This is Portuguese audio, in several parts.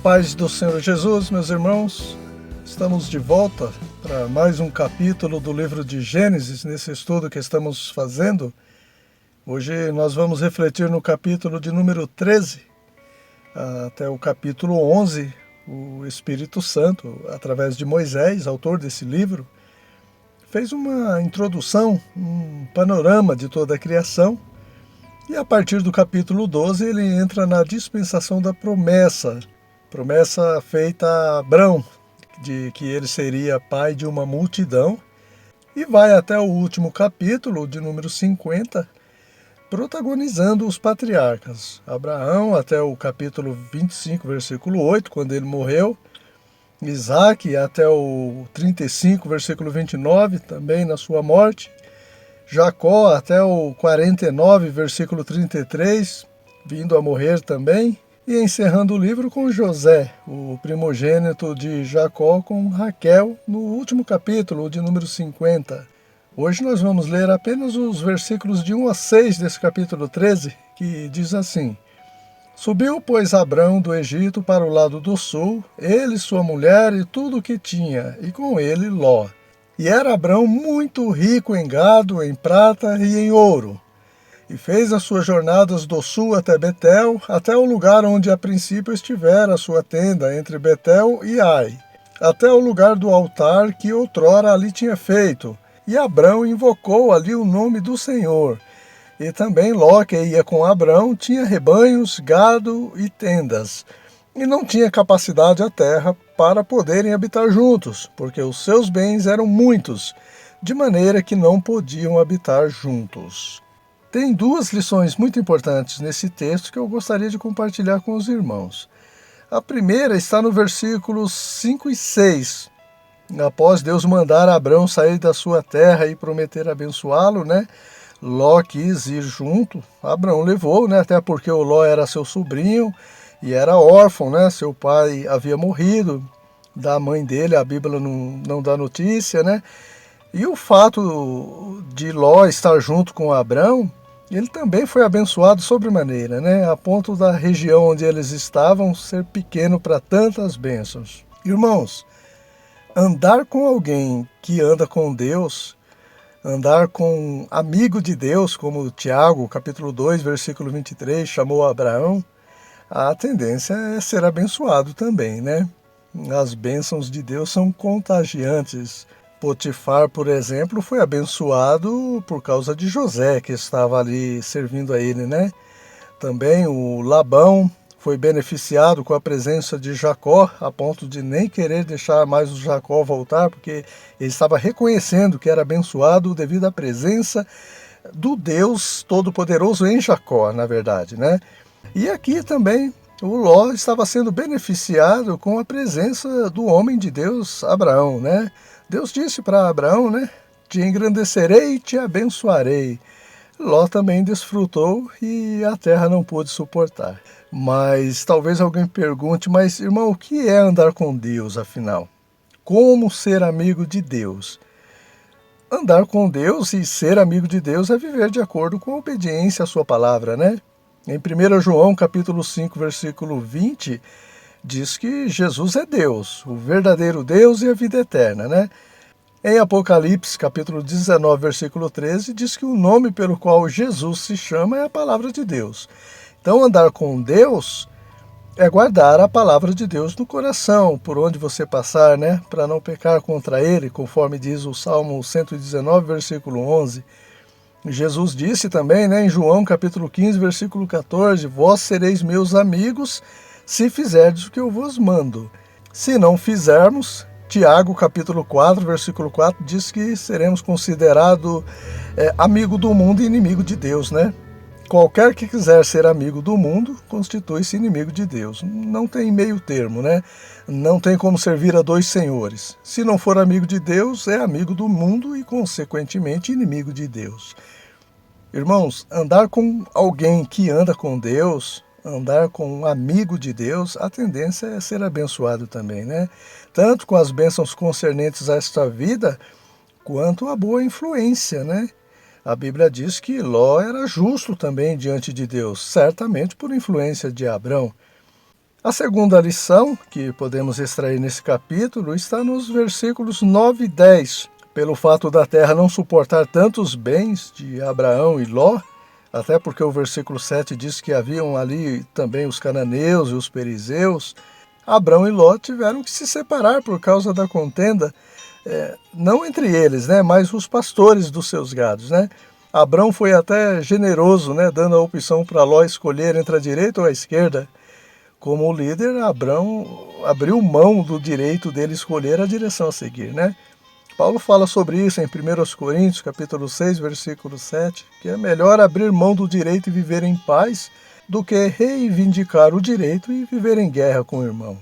paz do Senhor Jesus, meus irmãos, estamos de volta para mais um capítulo do livro de Gênesis, nesse estudo que estamos fazendo. Hoje nós vamos refletir no capítulo de número 13, até o capítulo 11, o Espírito Santo, através de Moisés, autor desse livro, fez uma introdução, um panorama de toda a criação, e a partir do capítulo 12 ele entra na dispensação da promessa feita a Abrão, de que ele seria pai de uma multidão, e vai até o último capítulo, de número 50, protagonizando os patriarcas. Abraão até o capítulo 25, versículo 8, quando ele morreu. Isaac até o 35, versículo 29, também na sua morte. Jacó até o 49, versículo 33, vindo a morrer também. E encerrando o livro com José, o primogênito de Jacó com Raquel, no último capítulo, de número 50. Hoje nós vamos ler apenas os versículos de 1 a 6 desse capítulo 13, que diz assim: Subiu, pois, Abrão do Egito para o lado do sul, ele, sua mulher e tudo o que tinha, e com ele Ló. E era Abrão muito rico em gado, em prata e em ouro. E fez as suas jornadas do sul até Betel, até o lugar onde a princípio estivera a sua tenda, entre Betel e Ai, até o lugar do altar que outrora ali tinha feito. E Abrão invocou ali o nome do Senhor. E também Ló, que ia com Abrão, tinha rebanhos, gado e tendas. E não tinha capacidade a terra para poderem habitar juntos, porque os seus bens eram muitos, de maneira que não podiam habitar juntos. Tem duas lições muito importantes nesse texto que eu gostaria de compartilhar com os irmãos. A primeira está no versículos 5 e 6. Após Deus mandar Abrão sair da sua terra e prometer abençoá-lo, Ló quis ir junto. Abrão levou, até porque o Ló era seu sobrinho e era órfão, seu pai havia morrido. Da mãe dele a Bíblia não dá notícia, E o fato de Ló estar junto com Abrão, ele também foi abençoado sobremaneira, a ponto da região onde eles estavam ser pequeno para tantas bênçãos. Irmãos, andar com alguém que anda com Deus, andar com um amigo de Deus, como Tiago, capítulo 2, versículo 23, chamou Abraão, a tendência é ser abençoado também, As bênçãos de Deus são contagiantes. Potifar, por exemplo, foi abençoado por causa de José, que estava ali servindo a ele, Também o Labão foi beneficiado com a presença de Jacó, a ponto de nem querer deixar mais o Jacó voltar, porque ele estava reconhecendo que era abençoado devido à presença do Deus Todo-Poderoso em Jacó, na verdade, E aqui também o Ló estava sendo beneficiado com a presença do homem de Deus, Abraão, Deus disse para Abraão, Te engrandecerei e te abençoarei. Ló também desfrutou e a terra não pôde suportar. Mas talvez alguém pergunte, mas irmão, o que é andar com Deus, afinal? Como ser amigo de Deus? Andar com Deus e ser amigo de Deus é viver de acordo com a obediência à sua palavra, Em 1 João, capítulo 5, versículo 20, diz que Jesus é Deus, o verdadeiro Deus e a vida eterna, Em Apocalipse, capítulo 19, versículo 13, diz que o nome pelo qual Jesus se chama é a palavra de Deus. Então, andar com Deus é guardar a palavra de Deus no coração, por onde você passar, para não pecar contra ele, conforme diz o Salmo 119, versículo 11. Jesus disse também, em João, capítulo 15, versículo 14, Vós sereis meus amigos, se fizerdes o que eu vos mando. Se não fizermos, Tiago, capítulo 4, versículo 4, diz que seremos considerados amigo do mundo e inimigo de Deus, Qualquer que quiser ser amigo do mundo, constitui-se inimigo de Deus. Não tem meio termo, Não tem como servir a dois senhores. Se não for amigo de Deus, é amigo do mundo e, consequentemente, inimigo de Deus. Irmãos, andar com alguém que anda com Deus, andar com um amigo de Deus, a tendência é ser abençoado também, Tanto com as bênçãos concernentes a esta vida, quanto a boa influência, A Bíblia diz que Ló era justo também diante de Deus, certamente por influência de Abrão. A segunda lição que podemos extrair nesse capítulo está nos versículos 9 e 10. Pelo fato da terra não suportar tantos bens de Abraão e Ló, até porque o versículo 7 diz que haviam ali também os cananeus e os perizeus, Abraão e Ló tiveram que se separar por causa da contenda, não entre eles, né, mas os pastores dos seus gados, né? Abraão foi até generoso, né, dando a opção para Ló escolher entre a direita ou a esquerda. Como líder, Abraão abriu mão do direito dele escolher a direção a seguir, né? Paulo fala sobre isso em 1 Coríntios, capítulo 6, versículo 7, que é melhor abrir mão do direito e viver em paz do que reivindicar o direito e viver em guerra com o irmão.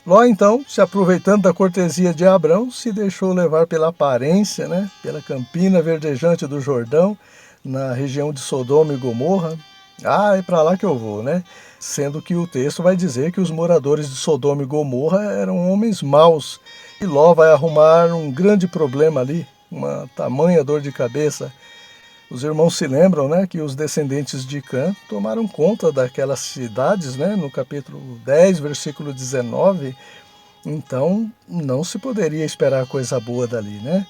Ló, então, se aproveitando da cortesia de Abraão, se deixou levar pela aparência, né, pela campina verdejante do Jordão, na região de Sodoma e Gomorra. É para lá que eu vou, né? Sendo que o texto vai dizer que os moradores de Sodoma e Gomorra eram homens maus. E Ló vai arrumar um grande problema ali, uma tamanha dor de cabeça. Os irmãos se lembram, né, que os descendentes de Cã tomaram conta daquelas cidades, né, no capítulo 10, versículo 19. Então, não se poderia esperar coisa boa dali, né?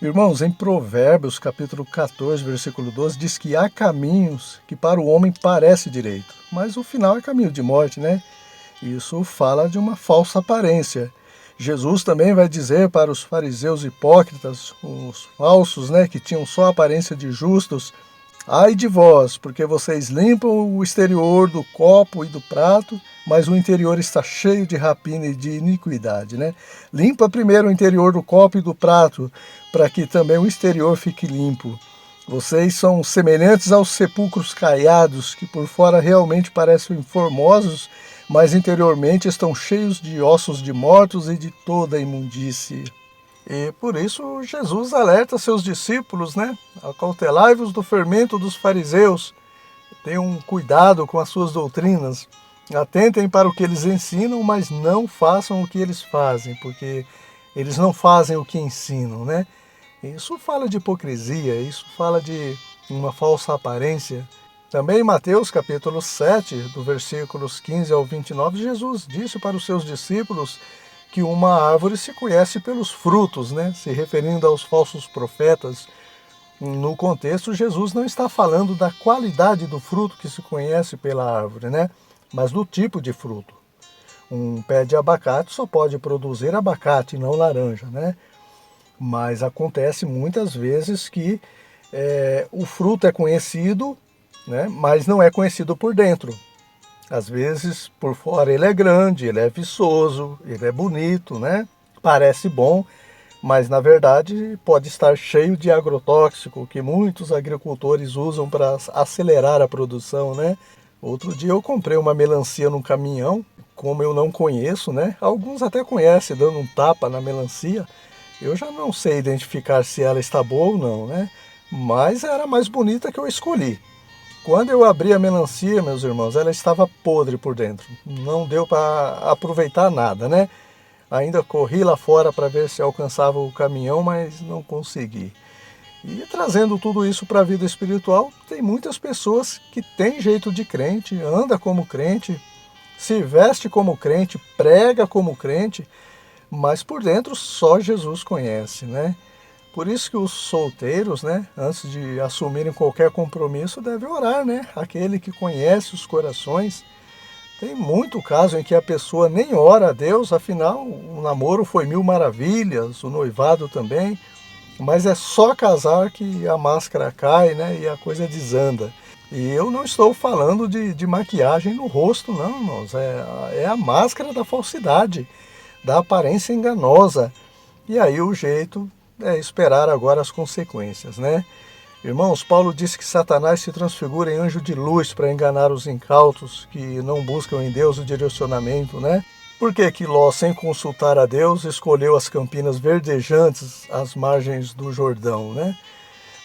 Irmãos, em Provérbios, capítulo 14, versículo 12, diz que há caminhos que para o homem parece direito, mas o final é caminho de morte, né? Isso fala de uma falsa aparência. Jesus também vai dizer para os fariseus hipócritas, os falsos, né, que tinham só a aparência de justos: ai de vós, porque vocês limpam o exterior do copo e do prato, mas o interior está cheio de rapina e de iniquidade, né? Limpa primeiro o interior do copo e do prato, para que também o exterior fique limpo. Vocês são semelhantes aos sepulcros caiados, que por fora realmente parecem formosos, mas interiormente estão cheios de ossos de mortos e de toda a imundície. E por isso Jesus alerta seus discípulos, né? Acautelai-vos do fermento dos fariseus. Tenham cuidado com as suas doutrinas. Atentem para o que eles ensinam, mas não façam o que eles fazem, porque eles não fazem o que ensinam, né? Isso fala de hipocrisia, isso fala de uma falsa aparência. Também em Mateus capítulo 7, do versículos 15 ao 29, Jesus disse para os seus discípulos que uma árvore se conhece pelos frutos, né? Se referindo aos falsos profetas. No contexto, Jesus não está falando da qualidade do fruto que se conhece pela árvore, né? Mas do tipo de fruto. Um pé de abacate só pode produzir abacate, não laranja, né? Mas acontece muitas vezes que o fruto é conhecido, né? Mas não é conhecido por dentro. Às vezes, por fora ele é grande, ele é viçoso, ele é bonito, né? Parece bom, mas na verdade pode estar cheio de agrotóxico que muitos agricultores usam para acelerar a produção, né? Outro dia eu comprei uma melancia num caminhão, como eu não conheço, né? Alguns até conhecem, dando um tapa na melancia. Eu já não sei identificar se ela está boa ou não, né? Mas era a mais bonita que eu escolhi. Quando eu abri a melancia, meus irmãos, ela estava podre por dentro. Não deu para aproveitar nada, né? Ainda corri lá fora para ver se alcançava o caminhão, mas não consegui. E trazendo tudo isso para a vida espiritual, tem muitas pessoas que têm jeito de crente, anda como crente, se veste como crente, prega como crente, mas por dentro só Jesus conhece, né? Por isso que os solteiros, né, antes de assumirem qualquer compromisso, devem orar, né? Aquele que conhece os corações. Tem muito caso em que a pessoa nem ora a Deus, afinal o namoro foi mil maravilhas, o noivado também, mas é só casar que a máscara cai, né, e a coisa desanda. E eu não estou falando de maquiagem no rosto, não, irmãos. É a máscara da falsidade, da aparência enganosa. E aí o jeito é esperar agora as consequências, né? Irmãos, Paulo disse que Satanás se transfigura em anjo de luz para enganar os incautos que não buscam em Deus o direcionamento, né? Por que que Ló, sem consultar a Deus, escolheu as campinas verdejantes às margens do Jordão, né?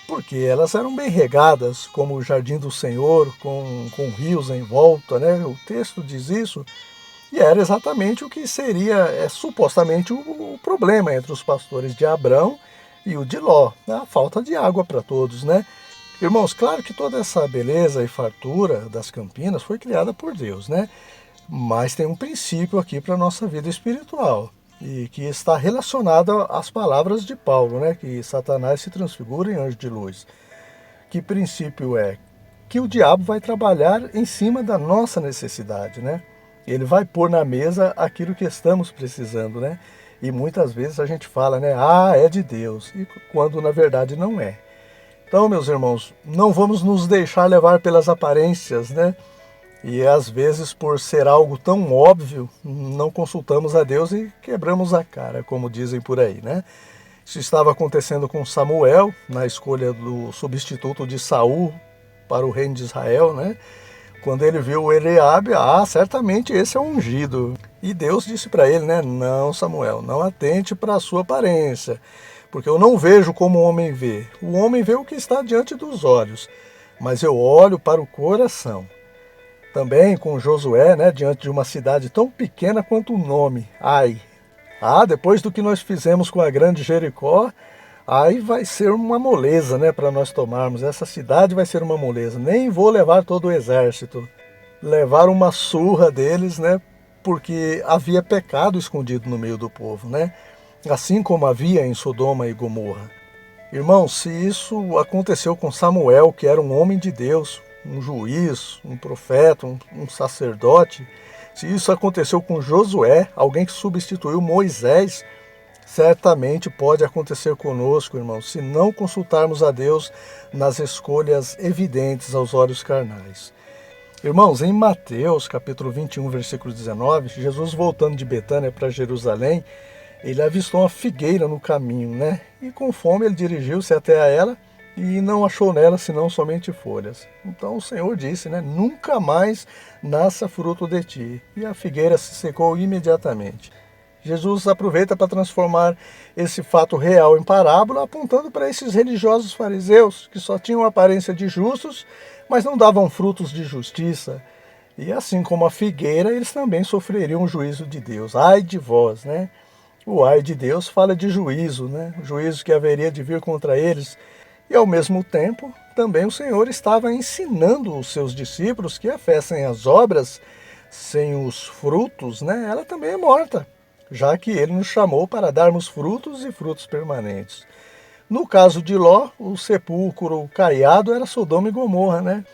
Porque elas eram bem regadas, como o jardim do Senhor, com rios em volta, né? O texto diz isso. E era exatamente o que seria supostamente o problema entre os pastores de Abrão e o de Ló, a falta de água para todos, né? Irmãos, claro que toda essa beleza e fartura das campinas foi criada por Deus, né? Mas tem um princípio aqui para a nossa vida espiritual, e que está relacionado às palavras de Paulo, né? Que Satanás se transfigura em anjo de luz. Que princípio é? Que o diabo vai trabalhar em cima da nossa necessidade, né? Ele vai pôr na mesa aquilo que estamos precisando, né? E muitas vezes a gente fala, né? Ah, é de Deus, e quando na verdade não é. Então, meus irmãos, não vamos nos deixar levar pelas aparências, né? E às vezes, por ser algo tão óbvio, não consultamos a Deus e quebramos a cara, como dizem por aí, né? Isso estava acontecendo com Samuel, na escolha do substituto de Saul para o reino de Israel, né? Quando ele viu Eliabe, certamente esse é o ungido. E Deus disse para ele, né? Não, Samuel, não atente para a sua aparência, porque eu não vejo como o homem vê. O homem vê o que está diante dos olhos, mas eu olho para o coração. Também com Josué, né, diante de uma cidade tão pequena quanto o nome, Ai. Depois do que nós fizemos com a grande Jericó, Ai vai ser uma moleza, né, para nós tomarmos. Essa cidade vai ser uma moleza. Nem vou levar todo o exército. Levar uma surra deles, né, porque havia pecado escondido no meio do povo, né? Assim como havia em Sodoma e Gomorra. Irmão, se isso aconteceu com Samuel, que era um homem de Deus, um juiz, um profeta, um sacerdote, se isso aconteceu com Josué, alguém que substituiu Moisés, certamente pode acontecer conosco, irmão, se não consultarmos a Deus nas escolhas evidentes aos olhos carnais. Irmãos, em Mateus, capítulo 21, versículo 19, Jesus voltando de Betânia para Jerusalém, ele avistou uma figueira no caminho, né? E com fome ele dirigiu-se até a ela e não achou nela senão somente folhas. Então o Senhor disse, né? Nunca mais nasça fruto de ti. E a figueira se secou imediatamente. Jesus aproveita para transformar esse fato real em parábola, apontando para esses religiosos fariseus que só tinham aparência de justos, mas não davam frutos de justiça. E assim como a figueira, eles também sofreriam o juízo de Deus. Ai de vós, né? O ai de Deus fala de juízo, né? O juízo que haveria de vir contra eles. E ao mesmo tempo, também o Senhor estava ensinando os seus discípulos que a fé sem as obras, sem os frutos, né? Ela também é morta, já que ele nos chamou para darmos frutos e frutos permanentes. No caso de Ló, o sepulcro caiado era Sodoma e Gomorra, né?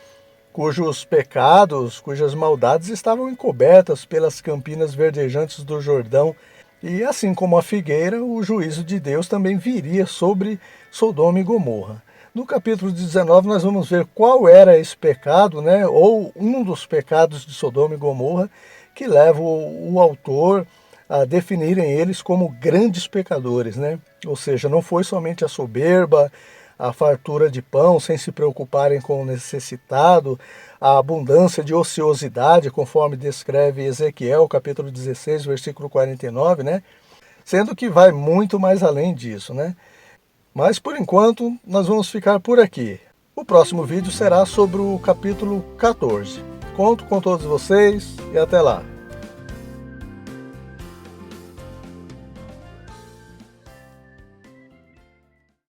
Cujos pecados, cujas maldades estavam encobertas pelas campinas verdejantes do Jordão. E assim como a figueira, o juízo de Deus também viria sobre Sodoma e Gomorra. No capítulo 19 nós vamos ver qual era esse pecado, né? Ou um dos pecados de Sodoma e Gomorra, que leva o autor a definirem eles como grandes pecadores, né? Ou seja, não foi somente a soberba, a fartura de pão, sem se preocuparem com o necessitado, a abundância de ociosidade, conforme descreve Ezequiel, capítulo 16, versículo 49, né? Sendo que vai muito mais além disso, né? Mas, por enquanto, nós vamos ficar por aqui. O próximo vídeo será sobre o capítulo 14. Conto com todos vocês e até lá.